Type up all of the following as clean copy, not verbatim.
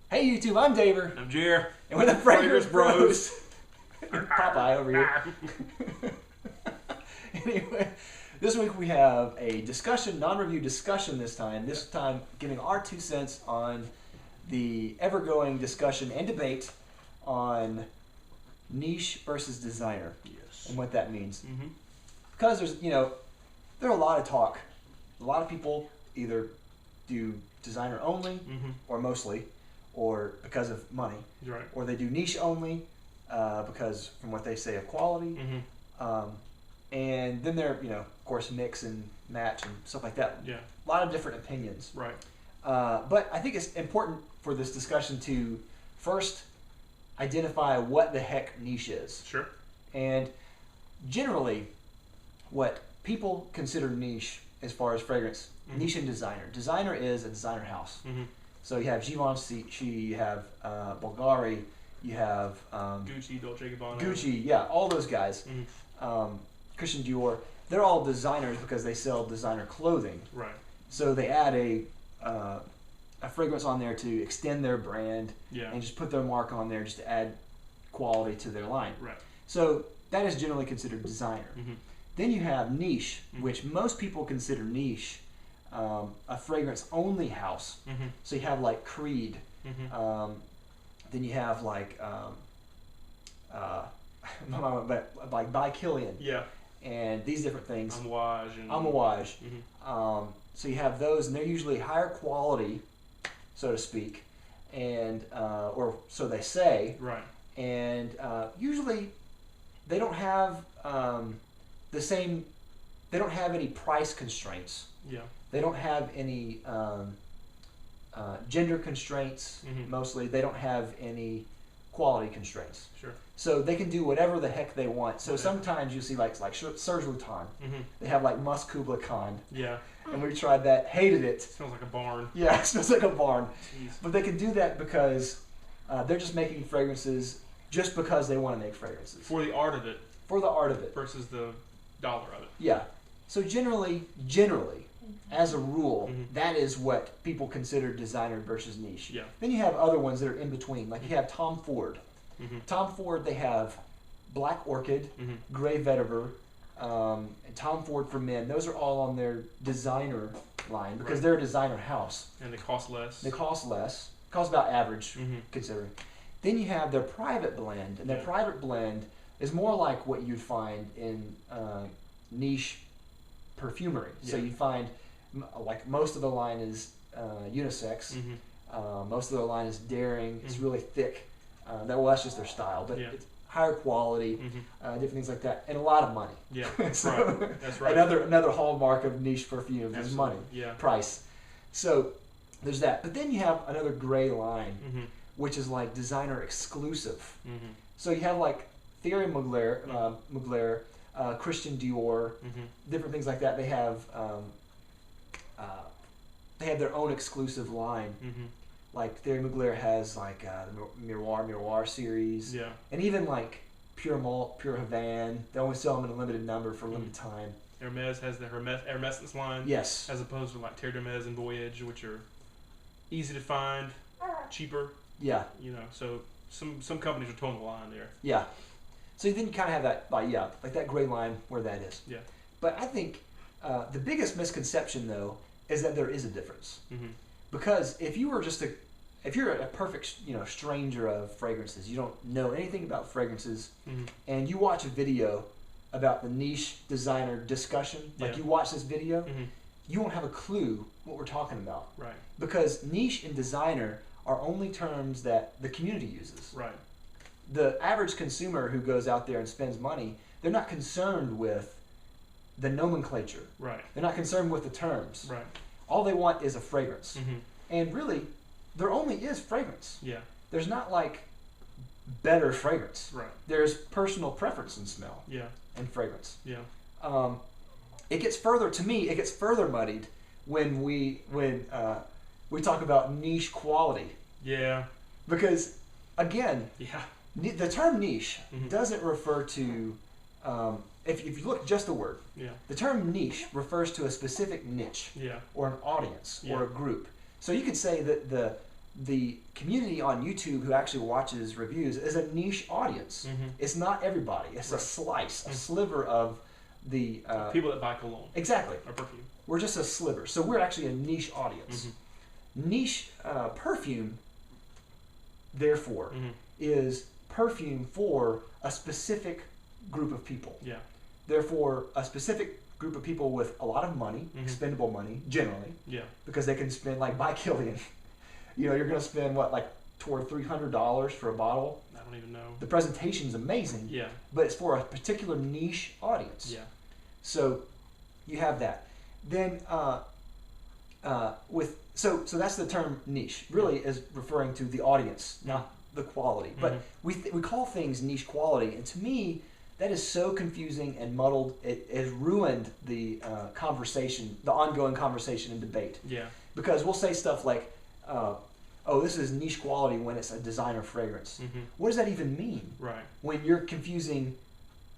Hey YouTube, I'm Daver. I'm Jer. And we're the Fragrance Bros. Bros. Popeye over here. Anyway, this week we have a discussion, non-review discussion this time. This time giving our 2 cents on the ever-going discussion and debate on niche versus designer. Yes. And what that means. Mm-hmm. Because there's a lot of talk. A lot of people either do designer only Mm-hmm. or mostly, or because of money, Right. or they do niche only because from what they say of quality. Mm-hmm. And then they're, of course, mix and match and stuff like that. Yeah. A lot of different opinions. Right. But I think it's important for this discussion to first identify what the heck niche is. Sure. And generally, what people consider niche as far as fragrance, Mm-hmm. niche and designer. Designer is a designer house. Mm-hmm. So you have Givenchy, you have Bulgari, you have Gucci, Dolce & Gabbana. Gucci, yeah, all those guys. Mm-hmm. Christian Dior, they're all designers because they sell designer clothing. Right. So they add a fragrance on there to extend their brand Yeah. and just put their mark on there just to add quality to their line. Right. So that is generally considered designer. Mm-hmm. Then you have niche, Mhm. which most people consider niche, a fragrance only house. Mm-hmm. So you have like Creed. Mm-hmm. Then you have like but like by Killian Yeah. and these different things. Amouage and Amouage. Mm-hmm. So you have those, and they're usually higher quality, so to speak, and or so they say. Right. And usually they don't have the same. They don't have any price constraints. Yeah. They don't have any gender constraints. Mhm. Mostly, they don't have any quality constraints. Sure. So they can do whatever the heck they want. So Okay. sometimes you see like Serge Luton. Mm-hmm. They have like Mus Kubla Khan, Yeah. and we tried that, hated it. Smells like a barn. Yeah, it smells like a barn. Jeez. But they can do that because they're just making fragrances just because they want to make fragrances For the art of it for the art of it. versus the dollar of it. Yeah. So generally, as a rule, Mhm. that is what people consider designer versus niche. Yeah. Then you have other ones that are in between. Like you have Tom Ford. Mm-hmm. Tom Ford, they have Black Orchid, Mm-hmm. Grey Vetiver, and Tom Ford for Men. Those are all on their designer line because Right. they're a designer house. And they cost less. They cost less. Cost about average, Mm-hmm. considering. Then you have their private blend, and their Yeah. private blend is more like what you'd find in niche perfumery. So Yeah. you find like most of the line is unisex. Mm-hmm. Most of the line is daring. It's Mhm. really thick. That's just their style, but Yeah. it's higher quality, Mm-hmm. different things like that, and a lot of money. Yeah. So, Right. That's right. Another hallmark of niche perfumes is Absolutely. money, Yeah. price. So there's that. But then you have another gray line, Mm-hmm. which is like designer exclusive. Mm-hmm. So you have like Thierry Mugler, Christian Dior, Mm-hmm. different things like that. They have their own exclusive line. Mm-hmm. Like Thierry Mugler has like the Miroir series, Yeah. and even like Pure Malt, Pure Havane. They only sell them in a limited number for a limited time. Hermes has the Hermescence line. Yes. As opposed to like Terre d'Hermes and Voyage, which are easy to find, cheaper. Yeah. So some companies are towing the line there. Yeah. So then you kind of have that, like that gray line where that is. Yeah. But I think the biggest misconception though is that there is a difference. Mm-hmm. Because if you're a perfect, stranger of fragrances, you don't know anything about fragrances, Mm-hmm. and you watch a video about the niche designer discussion, like Yeah. you watch this video, Mm-hmm. you won't have a clue what we're talking about. Right. Because niche and designer are only terms that the community uses. Right. The average consumer who goes out there and spends money, they're not concerned with the nomenclature. Right. They're not concerned with the terms. Right. All they want is a fragrance. Mm-hmm. And really, there only is fragrance. Yeah. There's not like better fragrance. Right. There's personal preference in smell Yeah. and fragrance. Yeah. It gets further muddied when we talk about niche quality. Yeah. Because again, Yeah. the term niche Mhm. doesn't refer to if you look just the word, Yeah. the term niche refers to a specific niche Yeah. or an audience Yeah. or a group. So you could say that the community on YouTube who actually watches reviews is a niche audience. It's not everybody. It's a slice, a sliver of the people that buy cologne. Exactly. Or perfume. We're just a sliver. So we're actually a niche audience. Niche perfume, therefore, is perfume for a specific group of people. Yeah. Therefore, a specific group of people with a lot of money, expendable money, generally. Yeah. Because they can spend, like, by Killian. You're going to spend, what, like, toward $300 for a bottle? I don't even know. The presentation's amazing. Yeah. But it's for a particular niche audience. Yeah. So you have that. Then so that's the term niche. Really is referring to the audience, not the quality. But we call things niche quality, and to me, that is so confusing and muddled. It has ruined the conversation, the ongoing conversation and debate. Yeah. Because we'll say stuff like, "Oh, this is niche quality" when it's a designer fragrance. What does that even mean? Right. When you're confusing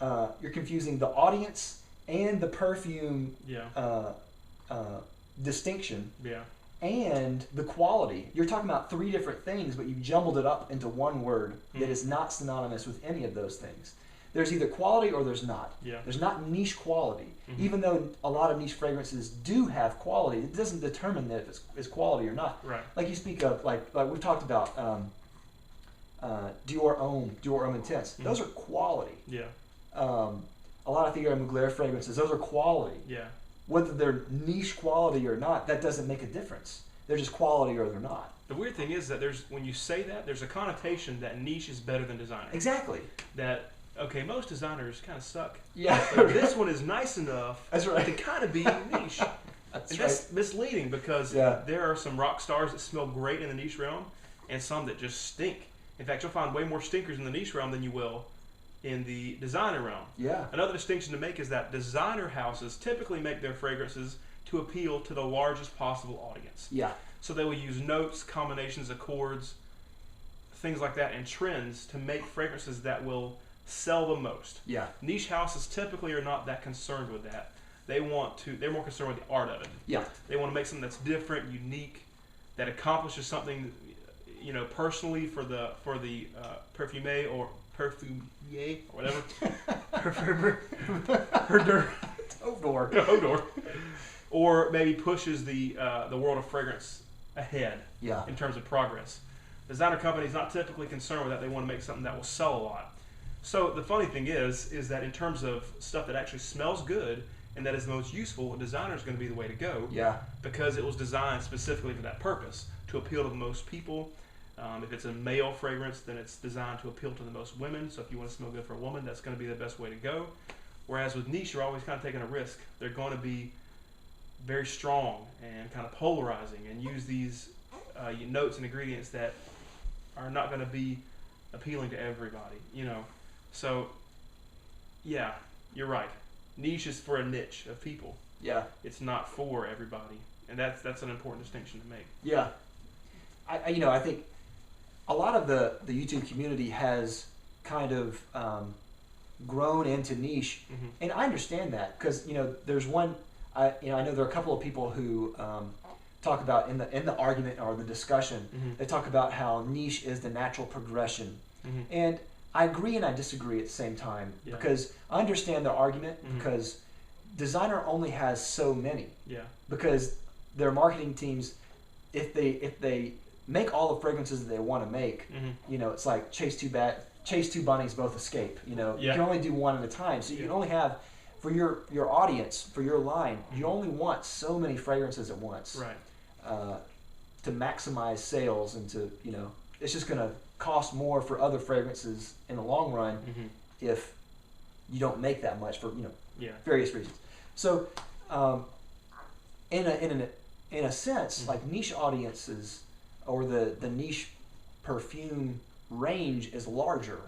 the audience and the perfume distinction. Yeah. And the quality. You're talking about three different things, but you've jumbled it up into one word that is not synonymous with any of those things. There's either quality or there's not. Yeah. There's not niche quality. Even though a lot of niche fragrances do have quality, it doesn't determine that if it's quality or not. Right. Like you speak of, like we've talked about Dior Homme Intense. Those are quality. Yeah. A lot of Thierry Mugler fragrances, those are quality. Yeah. Whether they're niche quality or not, that doesn't make a difference. They're just quality or they're not. The weird thing is that when you say that, there's a connotation that niche is better than designer. Exactly. That, okay, most designers kind of suck. Yeah. But this one is nice enough That's right. to kind of be niche. That's misleading because there are some rock stars that smell great in the niche realm and some that just stink. In fact, you'll find way more stinkers in the niche realm than you will in the designer realm. Yeah. Another distinction to make is that designer houses typically make their fragrances to appeal to the largest possible audience. Yeah. So they will use notes, combinations, accords, things like that, and trends to make fragrances that will sell the most. Yeah. Niche houses typically are not that concerned with that. They're more concerned with the art of it. Yeah. They want to make something that's different, unique, that accomplishes something, personally for the perfume or whatever. Odor. Or maybe pushes the world of fragrance ahead in terms of progress. Designer companies not typically concerned with that. They want to make something that will sell a lot. So the funny thing is that in terms of stuff that actually smells good and that is the most useful, designer is going to be the way to go. Yeah. Because it was designed specifically for that purpose, to appeal to the most people. If it's a male fragrance, then it's designed to appeal to the most women. So if you want to smell good for a woman, that's going to be the best way to go. Whereas with niche, you're always kind of taking a risk. They're going to be very strong and kind of polarizing and use these notes and ingredients that are not going to be appealing to everybody, So, yeah, you're right. Niche is for a niche of people. Yeah. It's not for everybody. And that's an important distinction to make. Yeah. I think a lot of the YouTube community has kind of grown into niche, and I understand that because there's one. I know there are a couple of people who talk about in the argument or the discussion. They talk about how niche is the natural progression, and I agree and I disagree at the same time because I understand their argument because designer only has so many. Yeah. Because their marketing teams, if they make all the fragrances that they want to make, it's like chase two bunnies, both escape. You can only do one at a time, so you can only have for your audience, for your line, you only want so many fragrances at once. Right. To maximize sales and to it's just going to cost more for other fragrances in the long run if you don't make that much for various reasons. So in a sense, like niche audiences or the niche perfume range is larger.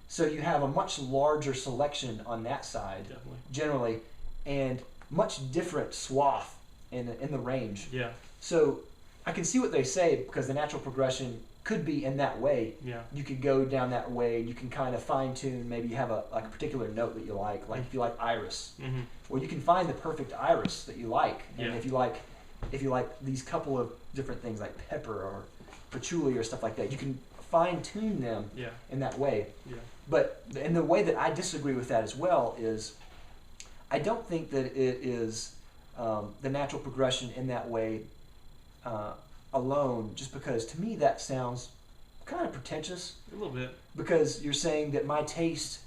So you have a much larger selection on that side, generally, and much different swath in the range. Yeah. So I can see what they say because the natural progression could be in that way. Yeah. You could go down that way. You can kind of fine tune. Maybe you have a particular note that you like if you like iris, well, you can find the perfect iris that you like. And if you like these couple of different things like pepper or patchouli or stuff like that. You can fine tune them Yeah. in that way. Yeah. But in the way that I disagree with that as well is, I don't think that it is the natural progression in that way alone. Just because to me that sounds kind of pretentious. A little bit. Because you're saying that my taste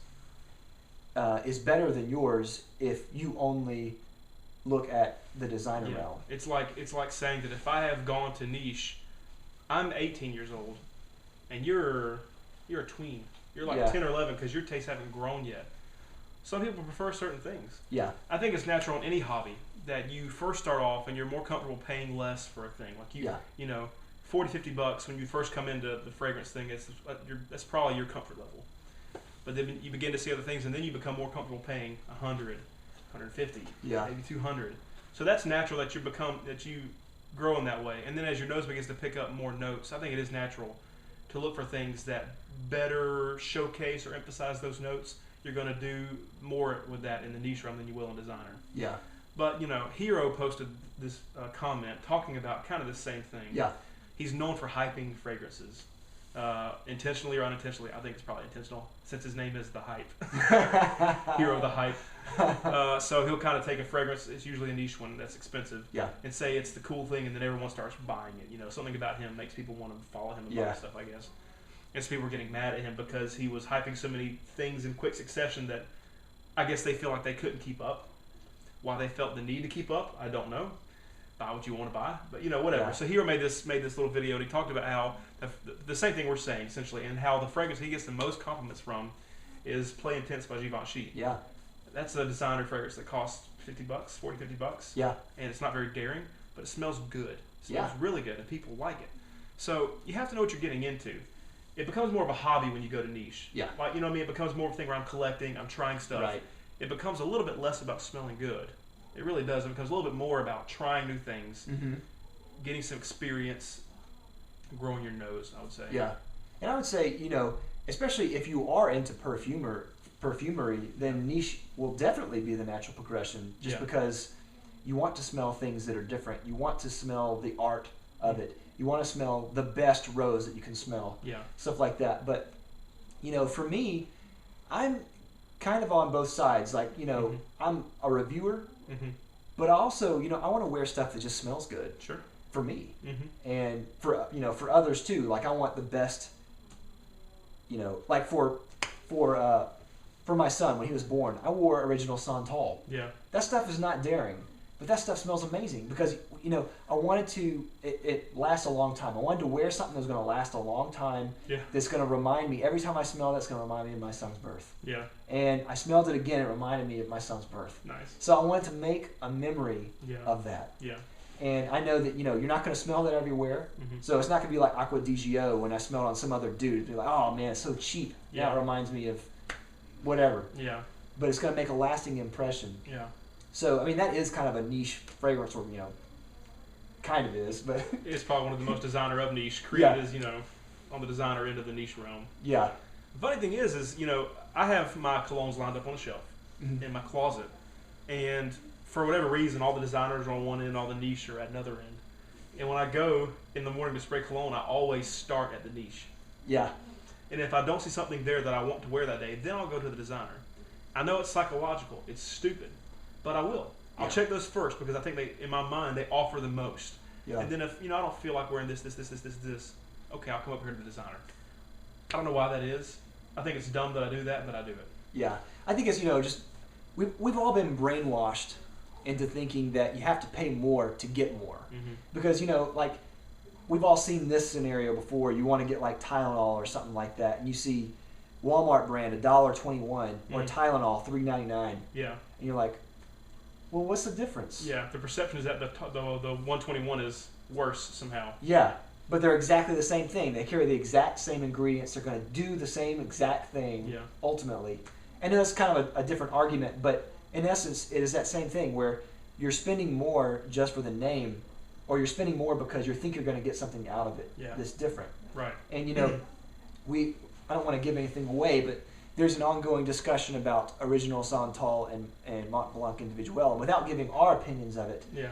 is better than yours if you only look at the designer Yeah. realm. It's like saying that if I have gone to niche, I'm 18 years old, and you're a tween. You're like Yeah. 10 or 11 because your tastes haven't grown yet. Some people prefer certain things. Yeah. I think it's natural in any hobby that you first start off and you're more comfortable paying less for a thing. Like you know, $40-$50 when you first come into the fragrance thing, that's probably your comfort level. But then you begin to see other things, and then you become more comfortable paying $100, $150, Yeah. maybe $200. So that's natural that you grow in that way. And then as your nose begins to pick up more notes, I think it is natural to look for things that better showcase or emphasize those notes. You're going to do more with that in the niche realm than you will in designer. Yeah. But, you know, Hero posted this comment talking about kind of the same thing. Yeah. He's known for hyping fragrances, intentionally or unintentionally. I think it's probably intentional, since his name is The Hype. Hero the Hype. So he'll kind of take a fragrance, it's usually a niche one that's expensive, Yeah. and say it's the cool thing, and then everyone starts buying it. You know, something about him makes people want to follow him and buy stuff, I guess. And so people were getting mad at him because he was hyping so many things in quick succession that I guess they feel like they couldn't keep up. Why they felt the need to keep up, I don't know. Buy what you want to buy, but you know, whatever. Yeah. So Hero made this little video, and he talked about how the same thing we're saying essentially, and how the fragrance he gets the most compliments from is Play Intense by Givenchy. Yeah. That's a designer fragrance that costs $50, $40-$50. Yeah. And it's not very daring, but it smells good. It smells Yeah. really good, and people like it. So you have to know what you're getting into. It becomes more of a hobby when you go to niche. Yeah. Like, you know what I mean? It becomes more of a thing where I'm collecting, I'm trying stuff. Right. It becomes a little bit less about smelling good. It really does. It becomes a little bit more about trying new things, Mm-hmm. getting some experience, growing your nose, I would say. Yeah. And I would say, you know, especially if you are into perfumery, then niche will definitely be the natural progression, just Yeah. because you want to smell things that are different. You want to smell the art of it. You want to smell the best rose that you can smell. Yeah. Stuff like that. But, you know, for me, I'm kind of on both sides. Like, you know, I'm a reviewer, Mm-hmm. but also, you know, I want to wear stuff that just smells good Sure. for me. Mm-hmm. And for, you know, for others too. Like, I want the best, you know, like for my son when he was born, I wore Original Santal. Yeah. That stuff is not daring, but that stuff smells amazing because, you know, I wanted to, it lasts a long time. I wanted to wear something that was going to last a long time. Yeah. That's going to remind me, every time I smell that's going to remind me of my son's birth. Yeah. And I smelled it again, it reminded me of my son's birth. Nice. So I wanted to make a memory Yeah. of that. Yeah. And I know that, you know, you're not going to smell that everywhere. Mm-hmm. So it's not going to be like Aqua di Gio when I smell it on some other dude. Be like, oh man, it's so cheap. Yeah. Now it reminds me of whatever. Yeah. But it's going to make a lasting impression. Yeah. So, I mean, that is kind of a niche fragrance, or, you know, kind of is, but It's probably one of the most designer of niche. Creed Yeah. is, you know, on the designer end of the niche realm. yeah. The funny thing is, you know, I have my colognes lined up on the shelf Mhm. in my closet. And for whatever reason, all the designers are on one end, all the niche are at another end. And when I go in the morning to spray cologne, I always start at the niche. Yeah. And if I don't see something there that I want to wear that day, then I'll go to the designer. I know it's psychological. It's stupid. But I will. I'll Yeah. check those first because I think they, in my mind, they offer the most. Yeah. And then if, you know, I don't feel like wearing this, okay, I'll come up here to the designer. I don't know why that is. I think it's dumb that I do that, but I do it. Yeah. I think it's, you know, just, we've all been brainwashed into thinking that you have to pay more to get more. Mm-hmm. Because, you know, like, we've all seen this scenario before. You want to get like Tylenol or something like that, and you see Walmart brand $1.21 or Mhm. Tylenol $3.99, Yeah. and you're like, well, what's the difference? Yeah. The perception is that the 121 is worse somehow. Yeah, but they're exactly the same thing. They carry the exact same ingredients. They're going to do the same exact thing Yeah. ultimately. And that's kind of a different argument, but in essence, it is that same thing where you're spending more just for the name, or you're spending more because you think you're going to get something out of it Yeah. that's different. Right. And, you know, I don't want to give anything away, but there's an ongoing discussion about Original Santal and Mont Blanc Individuel. And without giving our opinions of it, Yeah.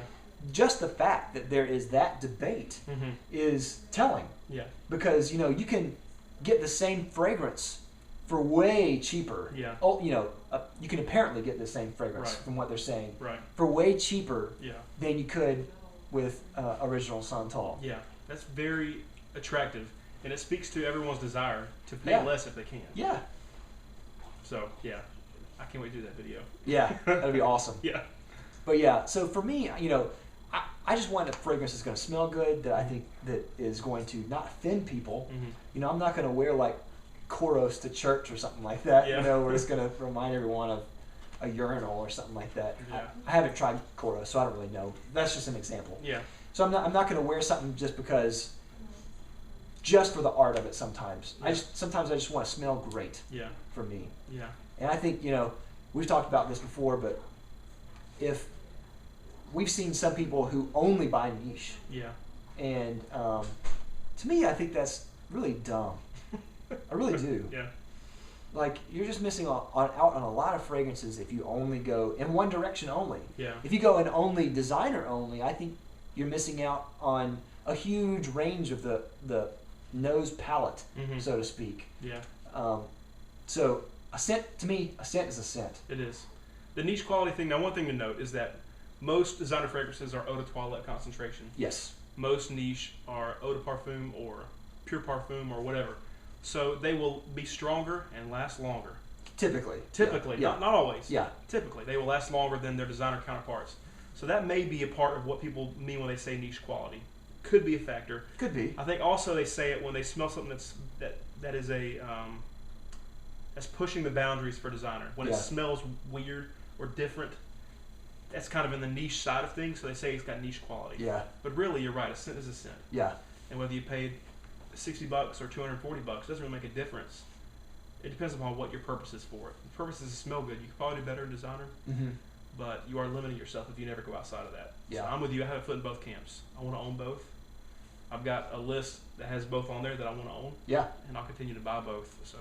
just the fact that there is that debate is telling. Yeah. Because, you know, you can get the same fragrance for way cheaper. Yeah. Oh, you know, you can apparently get the same fragrance Right. from what they're saying Right. for way cheaper Yeah. than you could with original Santal. Yeah. That's very attractive, and it speaks to everyone's desire to pay Yeah. less if they can. Yeah. So yeah, I can't wait to do that video. Yeah. That'd be awesome. Yeah. But yeah, so for me, you know, I just want a fragrance that's going to smell good, that I think that is going to not offend people. You know, I'm not going to wear like Koros to church or something like that, Yeah. you know, where it's going to remind everyone of a urinal or something like that. Yeah. I haven't tried Koros, so I don't really know. That's just an example. Yeah. So I'm not going to wear something just for the art of it sometimes. Yeah. Sometimes I just want to smell great Yeah. for me. Yeah. And I think, you know, we've talked about this before, but if we've seen some people who only buy niche, Yeah. and to me, I think that's really dumb. I really do. Yeah. Like, you're just missing out on a lot of fragrances if you only go in one direction only. Yeah. If you go in only designer only, I think you're missing out on a huge range of the nose palette, so to speak. Yeah. So a scent, to me, a scent is a scent. It is. The niche quality thing. Now, one thing to note is that most designer fragrances are eau de toilette concentration. Yes. Most niche are eau de parfum or pure parfum or whatever. So they will be stronger and last longer. Typically. Typically, Yeah. not always. Yeah. Typically, they will last longer than their designer counterparts. So that may be a part of what people mean when they say niche quality. Could be a factor. Could be. I think also they say it when they smell something that is a that's pushing the boundaries for designer. When it Yeah. smells weird or different, that's kind of in the niche side of things. So they say it's got niche quality. Yeah. But really, you're right. A scent is a scent. Yeah. And whether you paid $60 or $240 doesn't really make a difference. It depends upon what your purpose is for it. If the purpose is to smell good, you could probably do better in designer, but you are limiting yourself if you never go outside of that. Yeah. So I'm with you. I have a foot in both camps. I want to own both. I've got a list that has both on there that I want to own, Yeah. and I'll continue to buy both. So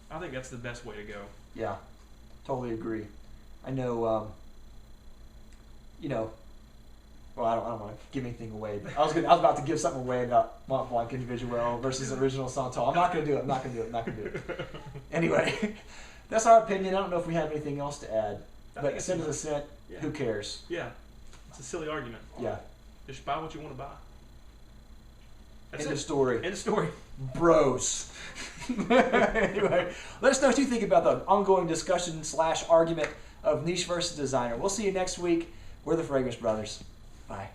I think that's the best way to go. Yeah. Totally agree. I know. You know. Well, I don't want to give anything away, but I was about to give something away about Mont Blanc Individuel versus original Santal. I'm not going to do it. I'm not going to do it. Anyway, that's our opinion. I don't know if we have anything else to add. But scent is a scent. Yeah. Who cares? Yeah, it's a silly argument. Yeah. Just buy what you want to buy. That's End it. of story. End of story. Bros. Anyway, let us know what you think about the ongoing discussion / argument of niche versus designer. We'll see you next week. We're the Fragrance Brothers. Bye.